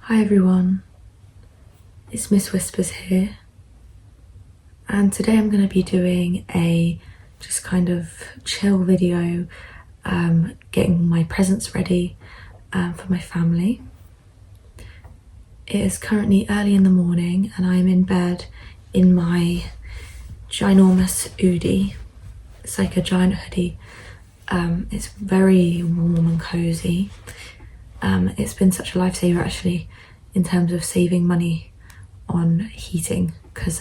Hi everyone, it's Miss Whispers here, and today I'm going to be doing a just kind of chill video, getting my presents ready for my family. It is currently early in the morning and I'm in bed in my ginormous hoodie. It's like a giant hoodie. It's very warm and cozy. It's been such a lifesaver actually in terms of saving money on heating, because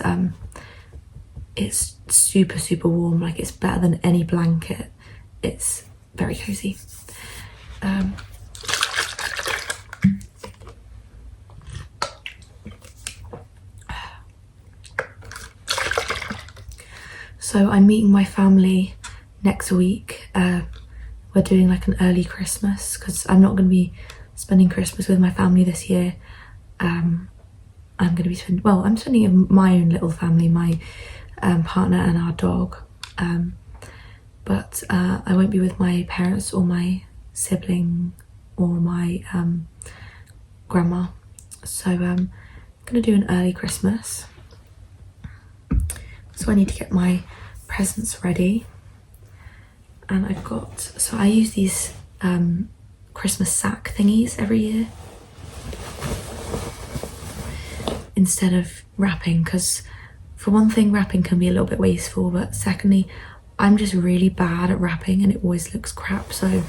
it's super warm. Like, it's better than any blanket. It's very cozy. So I'm meeting my family next week. We're doing like an early Christmas because I'm not going to be spending Christmas with my family this year. I'm going to be I'm spending it with my own little family, my partner and our dog. But I won't be with my parents or my sibling or my grandma. So I'm going to do an early Christmas. So I need to get my presents ready. And I use these Christmas sack thingies every year instead of wrapping, because for one thing, wrapping can be a little bit wasteful, but secondly, I'm just really bad at wrapping and it always looks crap. So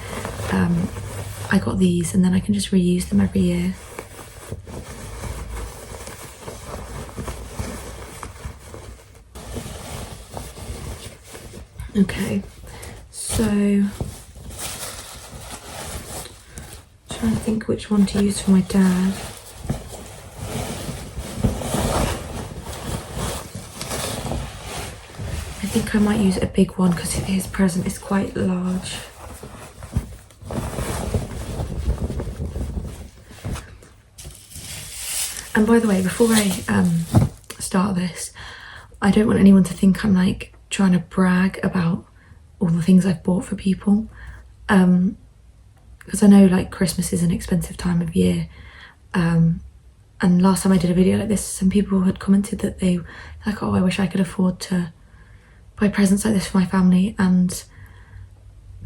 I got these and then I can just reuse them every year. Okay, so trying to think which one to use for my dad. I think I might use a big one because his present is quite large. And by the way, before I start this, I don't want anyone to think I'm like trying to brag about all the things I've bought for people, because I know like Christmas is an expensive time of year, and last time I did a video like this, some people had commented that they like, oh, I wish I could afford to buy presents like this for my family. And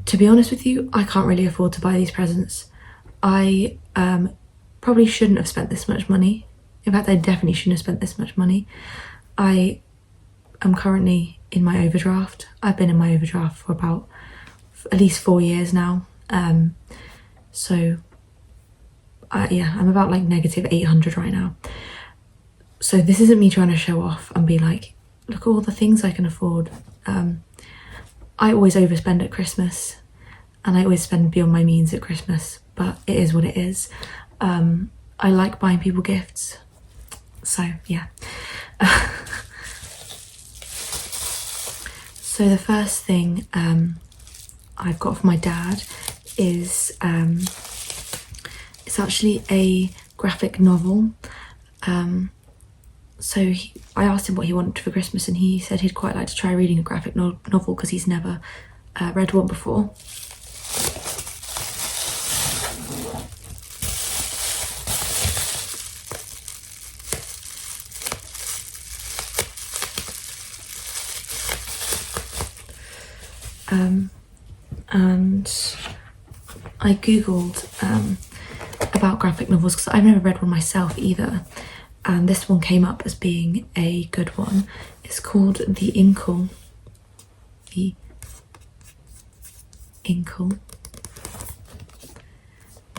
to be honest with you, I can't really afford to buy these presents. I probably shouldn't have spent this much money. In fact, I definitely shouldn't have spent this much money. I am currently in my overdraft. I've been in my overdraft for about at least 4 years now. So I'm about like negative 800 right now. So this isn't me trying to show off and be like, look at all the things I can afford. I always overspend at Christmas and I always spend beyond my means at Christmas, but it is what it is. I like buying people gifts. So yeah. So the first thing I've got for my dad is it's actually a graphic novel. So I asked him what he wanted for Christmas and he said he'd quite like to try reading a graphic novel because he's never read one before. And I googled about graphic novels because I've never read one myself either, and this one came up as being a good one. It's called The Inkle. The Inkle.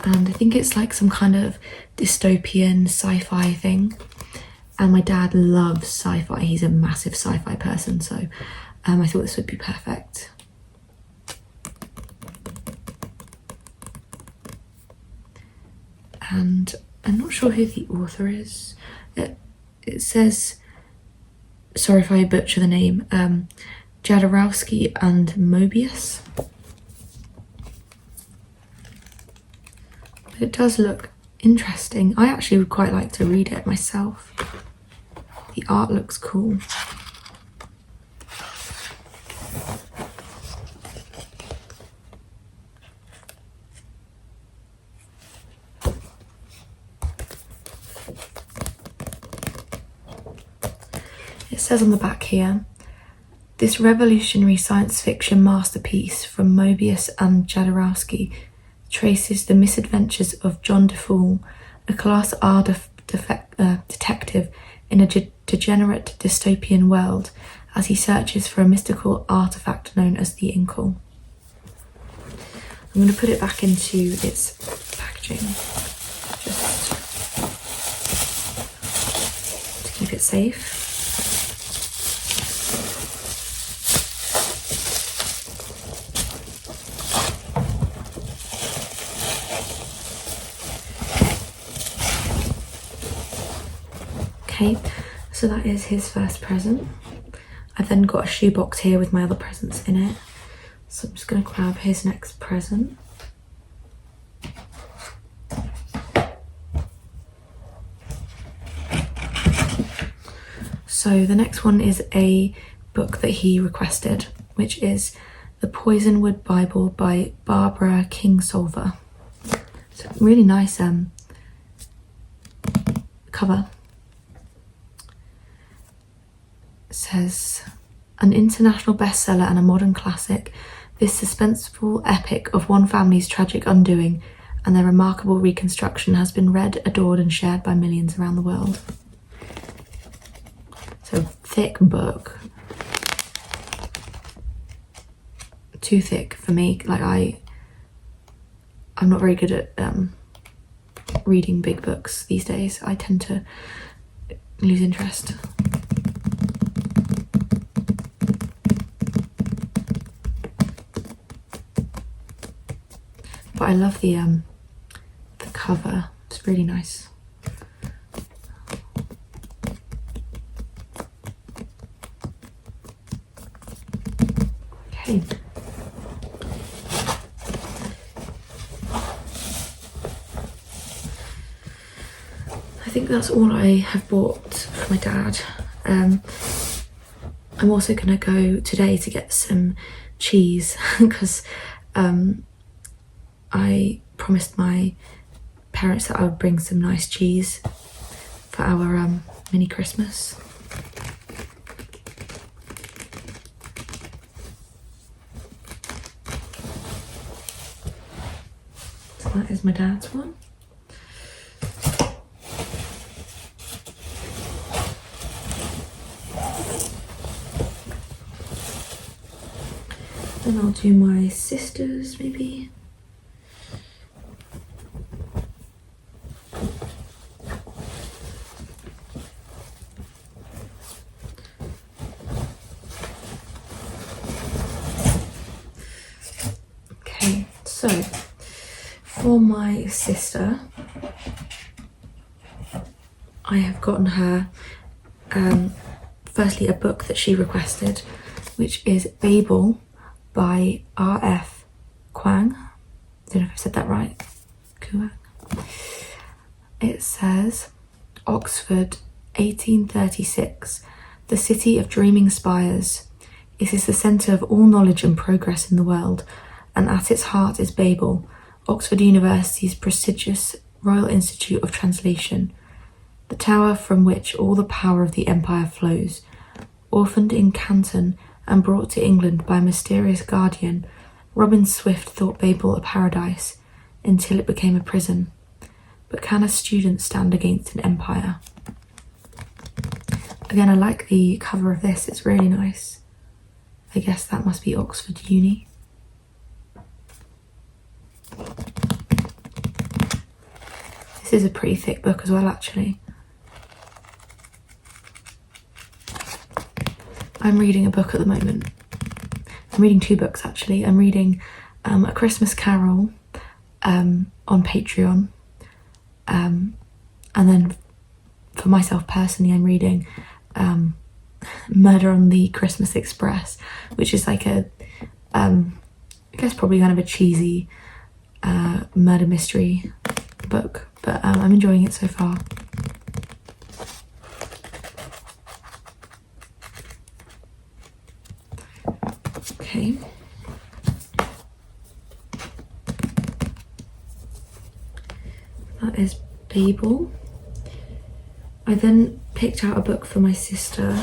And I think it's like some kind of dystopian sci-fi thing, and my dad loves sci-fi. He's a massive sci-fi person, so I thought this would be perfect. And I'm not sure who the author is. It says, sorry if I butcher the name, Jodorowsky and Mobius. But it does look interesting. I actually would quite like to read it myself. The art looks cool. It says on the back here, this revolutionary science fiction masterpiece from Mobius and Jodorowsky traces the misadventures of John DeFool, a class R detective in a degenerate dystopian world, as he searches for a mystical artifact known as the Inkle. I'm going to put it back into its packaging, just to keep it safe. Okay, so that is his first present. I've then got a shoebox here with my other presents in it. So I'm just going to grab his next present. So the next one is a book that he requested, which is The Poisonwood Bible by Barbara Kingsolver. So really nice cover. It says, an international bestseller and a modern classic, this suspenseful epic of one family's tragic undoing and their remarkable reconstruction has been read, adored and shared by millions around the world. So thick book. Too thick for me. Like I'm not very good at reading big books these days. I tend to lose interest. But I love the cover. It's really nice. Okay. I think that's all I have bought for my dad. I'm also gonna go today to get some cheese because I promised my parents that I would bring some nice cheese for our mini Christmas. So that is my dad's one. Then I'll do my sister's maybe. So, for my sister, I have gotten her, firstly, a book that she requested, which is Babel by R.F. Kuang. I don't know if I said that right. Kuang. It says, Oxford, 1836, the city of dreaming spires. It is the centre of all knowledge and progress in the world, and at its heart is Babel, Oxford University's prestigious Royal Institute of Translation, the tower from which all the power of the empire flows. Orphaned in Canton and brought to England by a mysterious guardian, Robin Swift thought Babel a paradise until it became a prison. But can a student stand against an empire? Again, I like the cover of this, it's really nice. I guess that must be Oxford Uni. This is a pretty thick book as well, actually. I'm reading a book at the moment. I'm reading two books, actually. I'm reading A Christmas Carol on Patreon. And then for myself personally, I'm reading Murder on the Christmas Express, which is like a, I guess probably kind of a cheesy murder mystery book, but I'm enjoying it so far. Okay. That is Babel. I then picked out a book for my sister,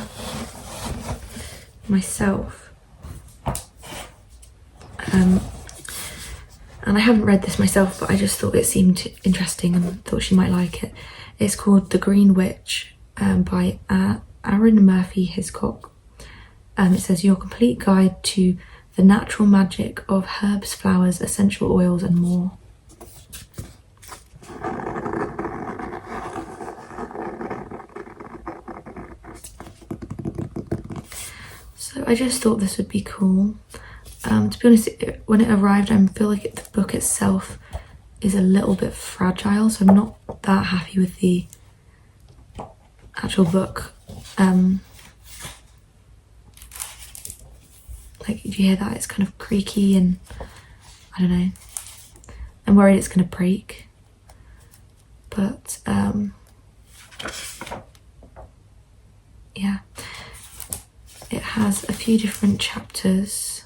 myself, and I haven't read this myself, but I just thought it seemed interesting and thought she might like it. It's called The Green Witch by Aaron Murphy Hiscock. It says your complete guide to the natural magic of herbs, flowers, essential oils and more. So I just thought this would be cool. To be honest, when it arrived, I feel like the book itself is a little bit fragile, so I'm not that happy with the actual book. Like, did you hear that? It's kind of creaky and I don't know. I'm worried it's going to break. But yeah, it has a few different chapters.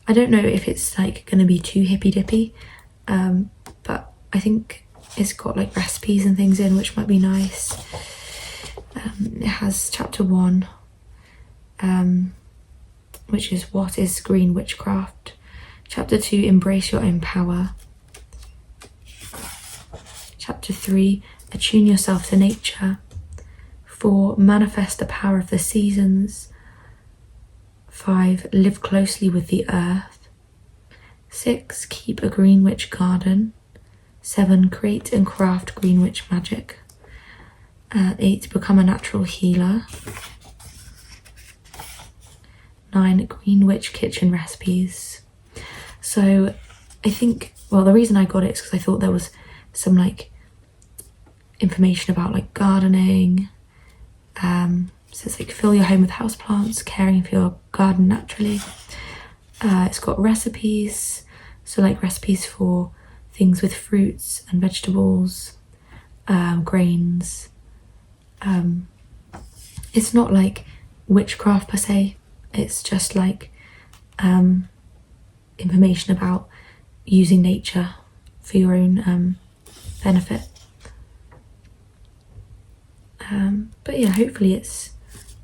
I don't know if it's like going to be too hippy dippy, but I think it's got like recipes and things in, which might be nice. It has chapter 1, which is what is green witchcraft. Chapter 2, embrace your own power. Chapter 3, attune yourself to nature. 4, manifest the power of the seasons. 5, live closely with the earth. 6, keep a green witch garden. 7, create and craft green witch magic. 8, become a natural healer. 9, green witch kitchen recipes. So I think, well, the reason I got it is because I thought there was some like information about like gardening. So it's like fill your home with houseplants, caring for your garden naturally. It's got recipes, so like recipes for things with fruits and vegetables, grains. It's not like witchcraft per se, it's just like information about using nature for your own benefit. But yeah, hopefully it's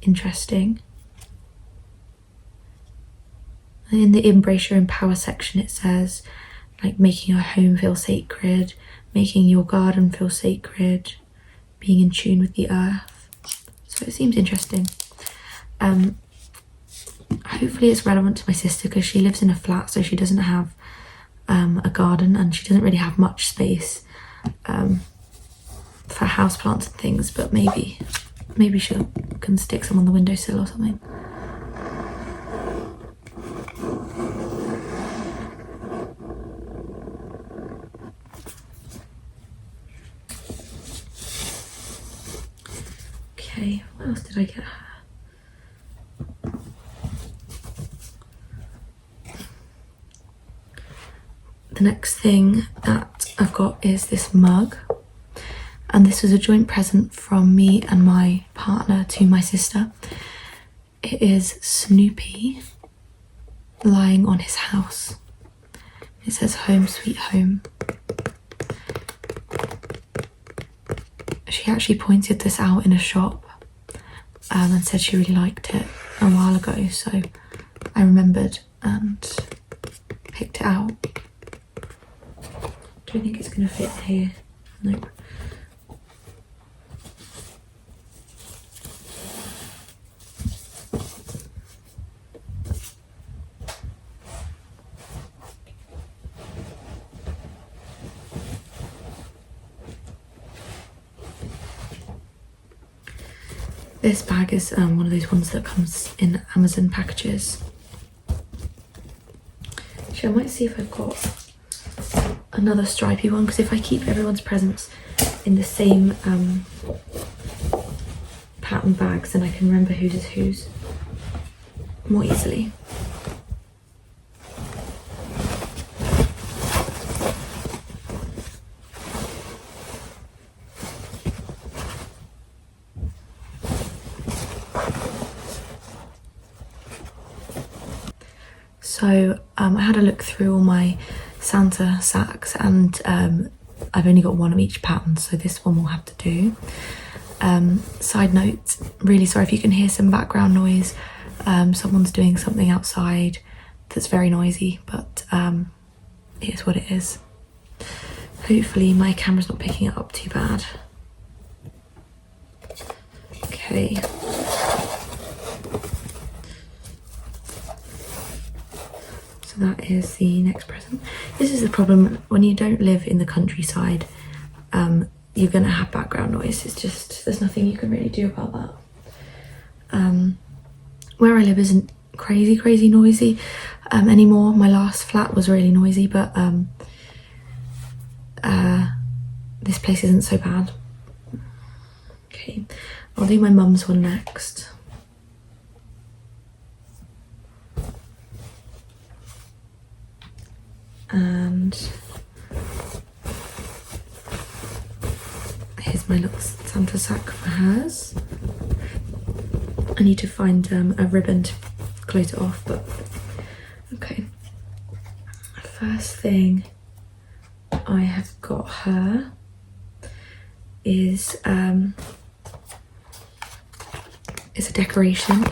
interesting. And in the embrace your own power section, it says like making your home feel sacred, making your garden feel sacred, being in tune with the earth. So it seems interesting. Hopefully it's relevant to my sister because she lives in a flat, so she doesn't have a garden and she doesn't really have much space for houseplants and things, but maybe she can stick some on the windowsill or something. Okay, what else did I get her? The next thing that I've got is this mug, and this was a joint present from me and my partner to my sister. It is Snoopy lying on his house. It says home sweet home. She actually pointed this out in a shop and said she really liked it a while ago, so I remembered and picked it out. Do you think it's going to fit here? Nope. This bag is one of those ones that comes in Amazon packages. Actually, I might see if I've got another stripy one, because if I keep everyone's presents in the same pattern bags, then I can remember whose is whose more easily. So I had a look through all my Santa sacks, and I've only got one of each pattern, so this one will have to do. Side note, really sorry if you can hear some background noise. Someone's doing something outside that's very noisy, but it is what it is. Hopefully my camera's not picking it up too bad. Okay. So that is the next present. This is the problem when you don't live in the countryside. You're gonna have background noise. It's just, there's nothing you can really do about that. Where I live isn't crazy noisy anymore. My last flat was really noisy, but this place isn't so bad. Okay, I'll do my mum's one next. And here's my little Santa sack for hers. I need to find a ribbon to close it off, but okay. First thing I have got her is it's a decoration.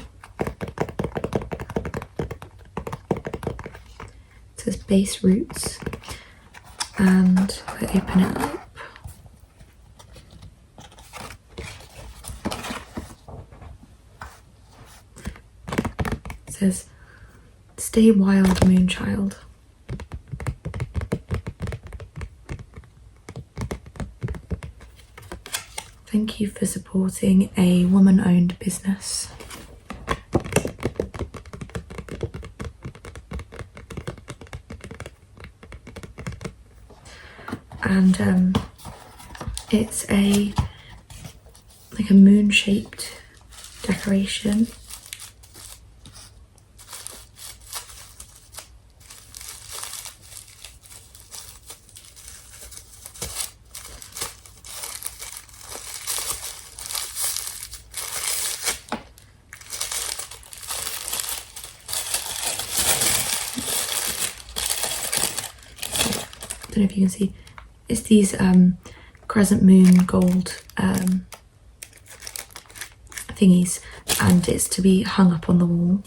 It says base roots, and if I open it up, it says stay wild, moonchild. Thank you for supporting a woman-owned business. And it's like a moon-shaped decoration. I don't know if you can see, it's these crescent moon gold thingies, and it's to be hung up on the wall.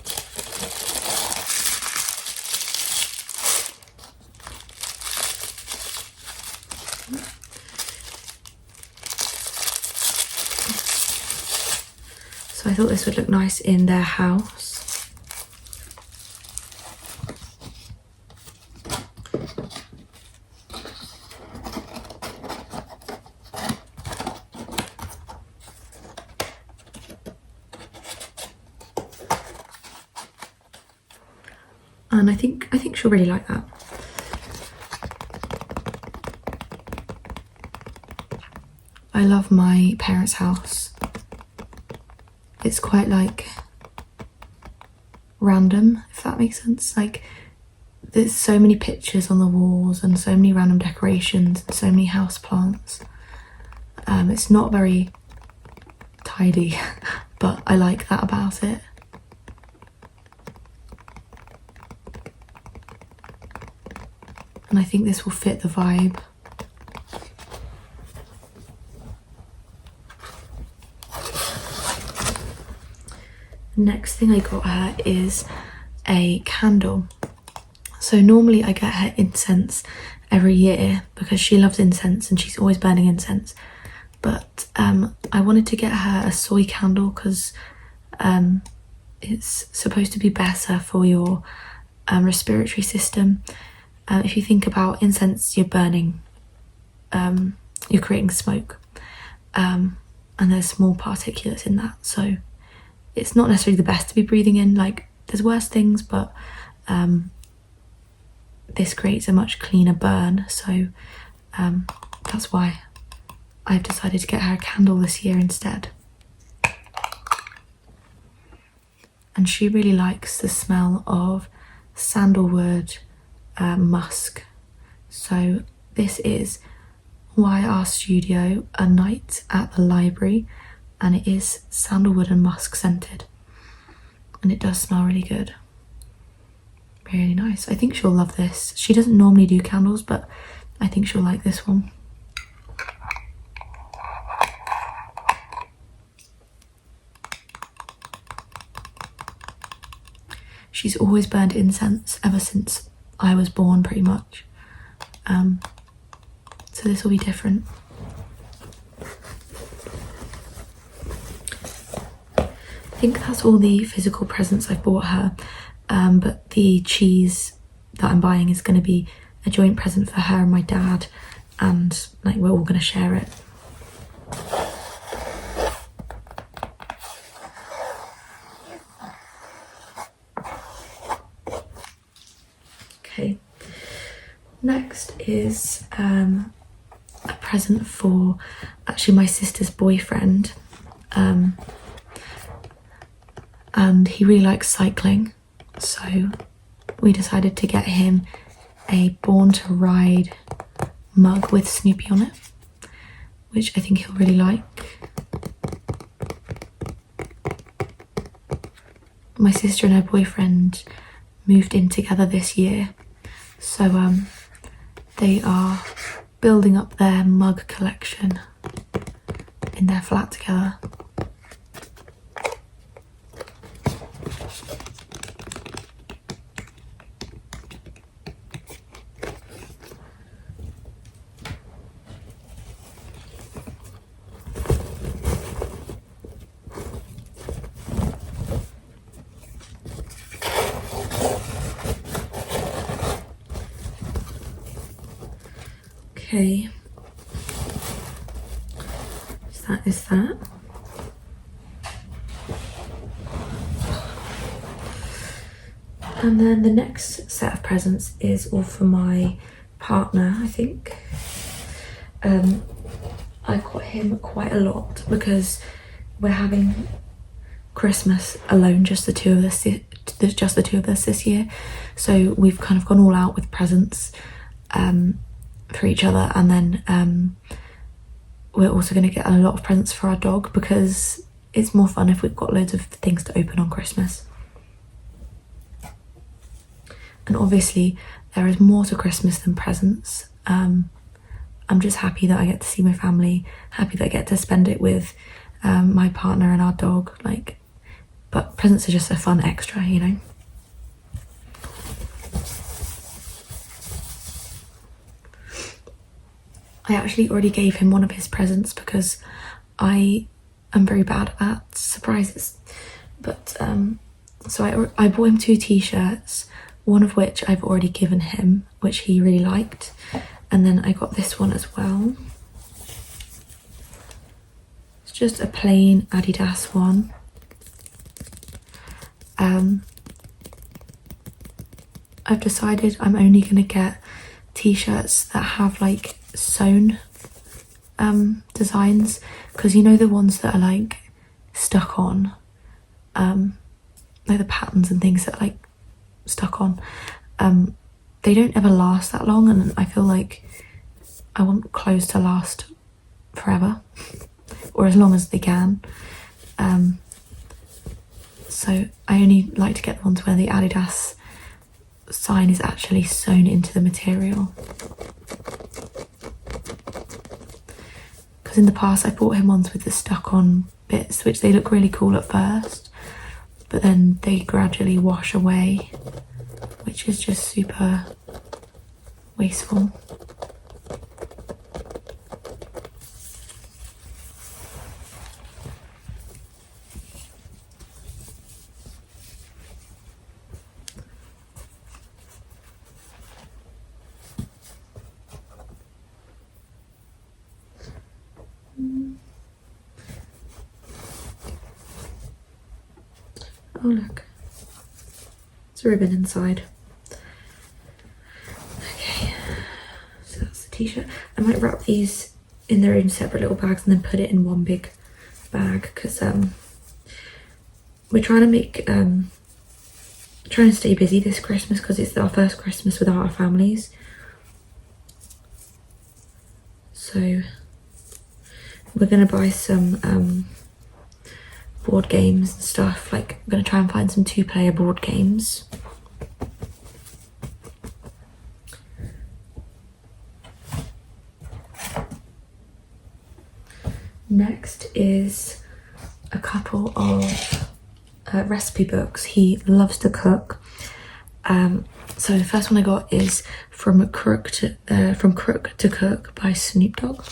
So I thought this would look nice in their house. And I think she'll really like that. I love my parents' house. It's quite like random, if that makes sense. Like there's so many pictures on the walls and so many random decorations and so many house plants. It's not very tidy, but I like that about it. And I think this will fit the vibe. Next thing I got her is a candle. So normally I get her incense every year because she loves incense and she's always burning incense. But I wanted to get her a soy candle because it's supposed to be better for your respiratory system. If you think about incense, you're burning, you're creating smoke, and there's small particulates in that, so it's not necessarily the best to be breathing in. Like there's worse things, but this creates a much cleaner burn, so that's why I've decided to get her a candle this year instead. And she really likes the smell of sandalwood, musk. So this is YR Studio, A Night at the Library, and it is sandalwood and musk scented, and it does smell really good. Really nice. I think she'll love this. She doesn't normally do candles, but I think she'll like this one. she's always burned incense ever since I was born, pretty much. So this will be different. I think that's all the physical presents I've bought her, but the cheese that I'm buying is going to be a joint present for her and my dad, and like we're all going to share it. Okay, next is a present for actually my sister's boyfriend, and he really likes cycling, so we decided to get him a Born to Ride mug with Snoopy on it, which I think he'll really like. My sister and her boyfriend moved in together this year, so they are building up their mug collection in their flat together. Okay, so that is that. And then the next set of presents is all for my partner, I think. I got him quite a lot because we're having Christmas alone, just the two of us this year. So we've kind of gone all out with presents for each other, and then we're also going to get a lot of presents for our dog because it's more fun if we've got loads of things to open on Christmas. And obviously there is more to Christmas than presents. I'm just happy that I get to see my family, happy that I get to spend it with my partner and our dog, but presents are just a fun extra, you know. I actually already gave him one of his presents because I am very bad at surprises. But so I bought him 2 t-shirts, one of which I've already given him, which he really liked. And then I got this one as well. It's just a plain Adidas one. I've decided I'm only going to get t-shirts that have sewn designs, because you know the ones that are stuck on, the patterns and things that are stuck on, they don't ever last that long, and I feel like I want clothes to last forever or as long as they can. So I only like to get the ones where the Adidas sign is actually sewn into the material. Because in the past I bought him ones with the stuck on bits, which they look really cool at first, but then they gradually wash away, which is just super wasteful. Oh look, it's a ribbon inside. Okay, so that's the t-shirt. I might wrap these in their own separate little bags and then put it in one big bag, because we're trying to make trying to stay busy this Christmas because it's our first Christmas without our families. So we're gonna buy some board games and stuff. I'm gonna try and find some 2-player board games. Next is a couple of recipe books. He loves to cook. So the first one I got is From Crook to Cook by Snoop Dogg.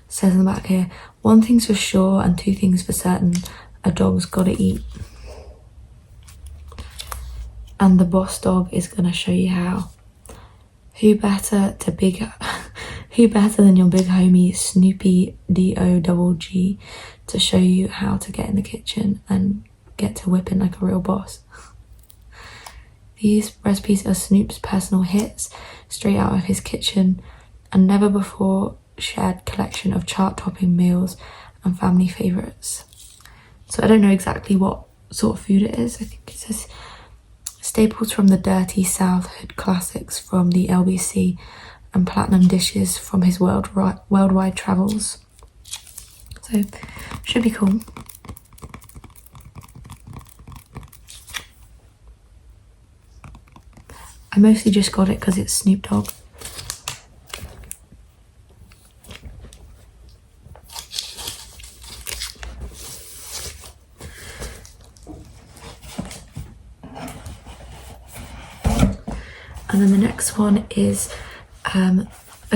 Says in the back here, 1 thing's for sure and 2 things for certain, a dog's gotta eat. And the boss dog is gonna show you how. Who better than your big homie Snoopy DOGG to show you how to get in the kitchen and get to whipping like a real boss. These recipes are Snoop's personal hits, straight out of his kitchen, and never before shared collection of chart-topping meals and family favourites. So I don't know exactly what sort of food it is. I think it says staples from the dirty South, hood classics from the LBC, and platinum dishes from his worldwide travels. So should be cool. I mostly just got it because it's Snoop Dogg. And then the next one is a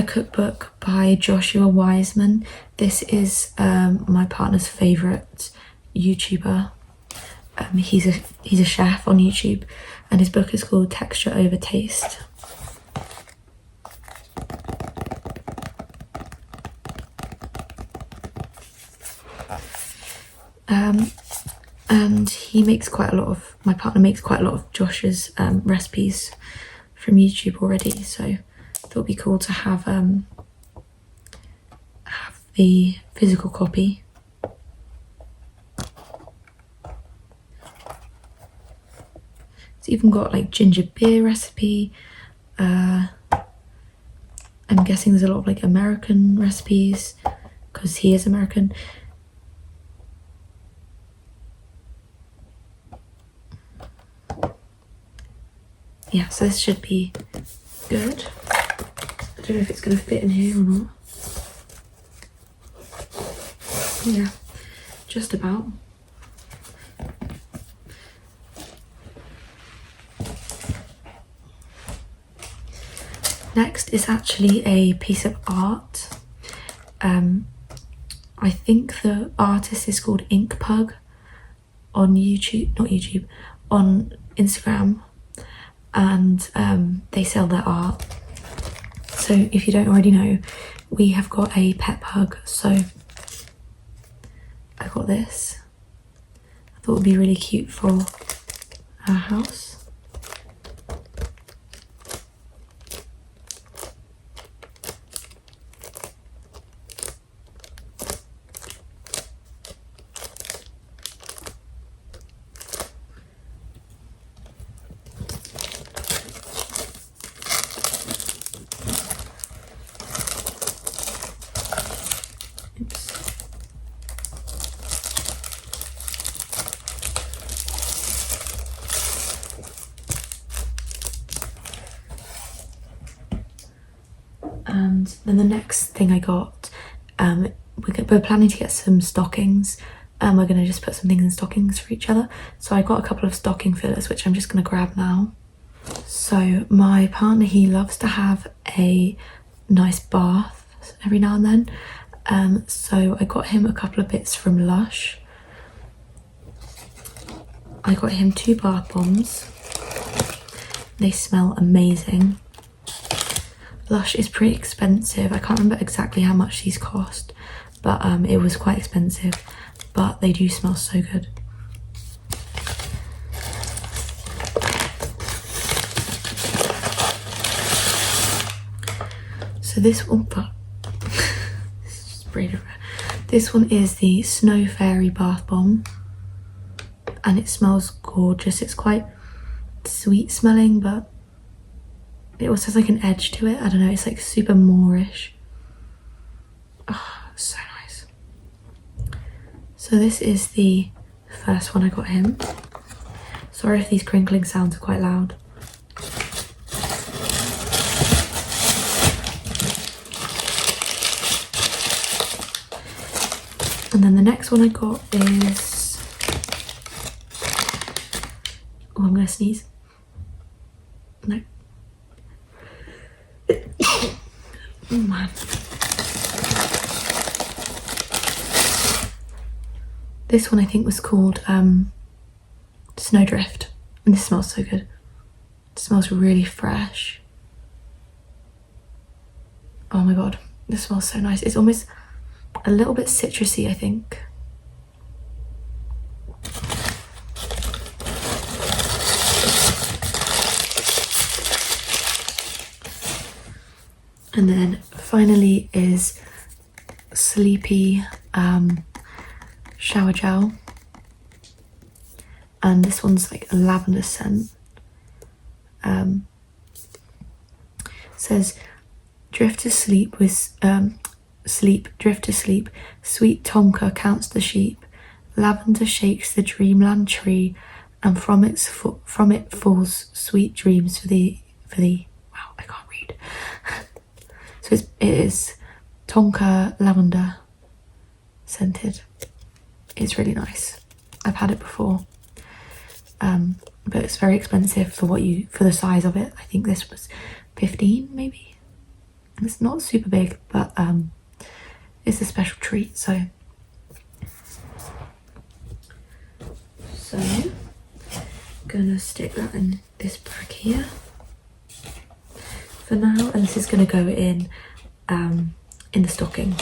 cookbook by Joshua Wiseman. This is my partner's favourite YouTuber. He's a chef on YouTube, and his book is called Texture Over Taste. And he makes quite a lot of, my partner makes quite a lot of Josh's recipes from YouTube already, so I thought it'd be cool to have the physical copy. It's even got like ginger beer recipe. I'm guessing there's a lot of like American recipes because he is American. Yeah, so this should be good. I don't know if it's going to fit in here or not. Yeah, just about. Next is actually a piece of art. I think the artist is called Ink Pug on YouTube, on Instagram. And they sell their art. So if you don't already know, we have got a pet pug, so I got this. I thought it would be really cute for our house. And then the next thing I got, we're planning to get some stockings. We're going to just put some things in stockings for each other. So I got a couple of stocking fillers, which I'm just going to grab now. So my partner, he loves to have a nice bath every now and then. So I got him a couple of bits from Lush. I got him 2 bath bombs. They smell amazing. Lush is pretty expensive. I can't remember exactly how much these cost, but it was quite expensive, but they do smell so good. So this one, this one is the Snow Fairy Bath Bomb, and it smells gorgeous. It's quite sweet smelling, but it also has like an edge to it. I don't know, it's like super moorish. Oh, so nice. So this is the first one I got him. Sorry if these crinkling sounds are quite loud. And then the next one I got is, oh, I'm gonna sneeze. No. Oh man. This one I think was called Snowdrift, and this smells so good. It smells really fresh. Oh my god, this smells so nice. It's almost a little bit citrusy, I think. And then finally is Sleepy shower gel, and this one's like a lavender scent. Says drift to sleep with drift to sleep, sweet tonka counts the sheep, lavender shakes the dreamland tree, and from it falls sweet dreams for thee. Wow, I can't read. So it is tonka lavender scented. It's really nice. I've had it before, but it's very expensive for the size of it. I think this was 15 maybe, and it's not super big, but it's a special treat. So I'm gonna stick that in this bag here for now, and this is gonna go in the stocking.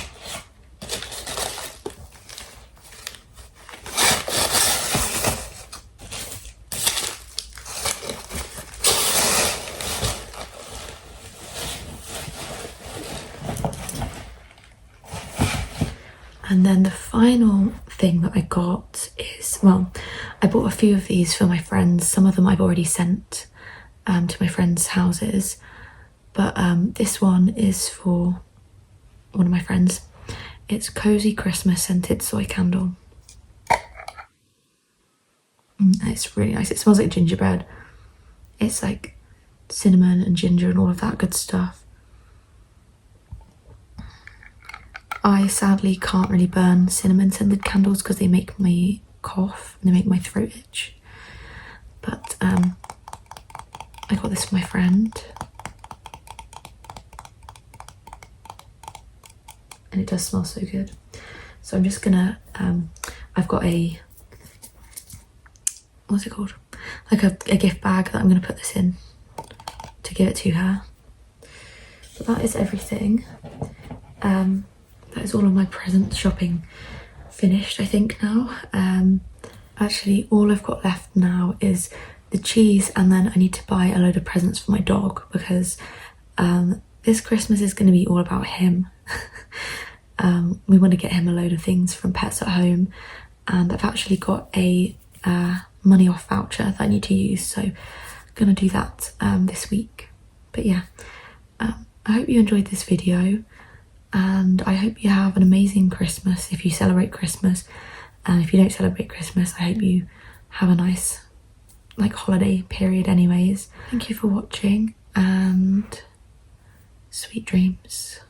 And then the final thing that I got is, well, I bought a few of these for my friends. Some of them I've already sent to my friends' houses, but this one is for one of my friends. It's Cozy Christmas Scented Soy Candle. It's really nice. It smells like gingerbread. It's like cinnamon and ginger and all of that good stuff. I sadly can't really burn cinnamon scented candles because they make me cough and they make my throat itch. But I got this for my friend. And it does smell so good. So I'm just gonna, I've got a, what's it called? Like a gift bag that I'm gonna put this in to give it to her. But that is everything. That is all of my present shopping finished, I think, now. Actually, all I've got left now is the cheese, and then I need to buy a load of presents for my dog, because this Christmas is going to be all about him. We want to get him a load of things from Pets at Home, and I've actually got a money off voucher that I need to use, so I'm going to do that this week. But yeah, I hope you enjoyed this video. And I hope you have an amazing Christmas if you celebrate Christmas. And if you don't celebrate Christmas, I hope you have a nice holiday period anyways. Thank you for watching, and sweet dreams.